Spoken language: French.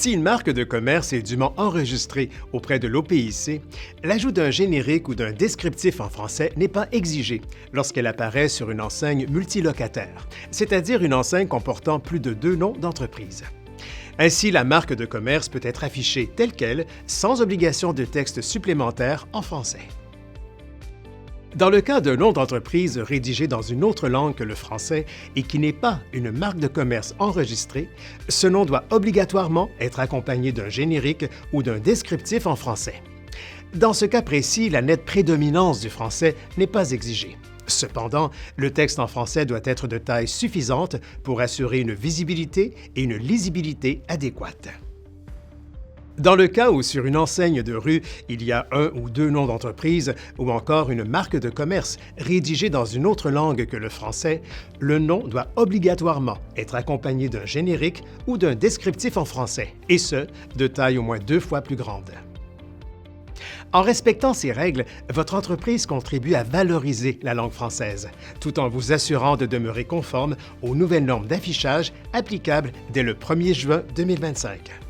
Si une marque de commerce est dûment enregistrée auprès de l'OPIC, l'ajout d'un générique ou d'un descriptif en français n'est pas exigé lorsqu'elle apparaît sur une enseigne multilocataire, c'est-à-dire une enseigne comportant plus de 2 noms d'entreprise. Ainsi, la marque de commerce peut être affichée telle qu'elle, sans obligation de texte supplémentaire en français. Dans le cas d'un nom d'entreprise rédigé dans une autre langue que le français et qui n'est pas une marque de commerce enregistrée, ce nom doit obligatoirement être accompagné d'un générique ou d'un descriptif en français. Dans ce cas précis, la nette prédominance du français n'est pas exigée. Cependant, le texte en français doit être de taille suffisante pour assurer une visibilité et une lisibilité adéquates. Dans le cas où sur une enseigne de rue, il y a 1 ou 2 noms d'entreprise ou encore une marque de commerce rédigée dans une autre langue que le français, le nom doit obligatoirement être accompagné d'un générique ou d'un descriptif en français, et ce, de taille au moins 2 fois plus grande. En respectant ces règles, votre entreprise contribue à valoriser la langue française, tout en vous assurant de demeurer conforme aux nouvelles normes d'affichage applicables dès le 1er juin 2025.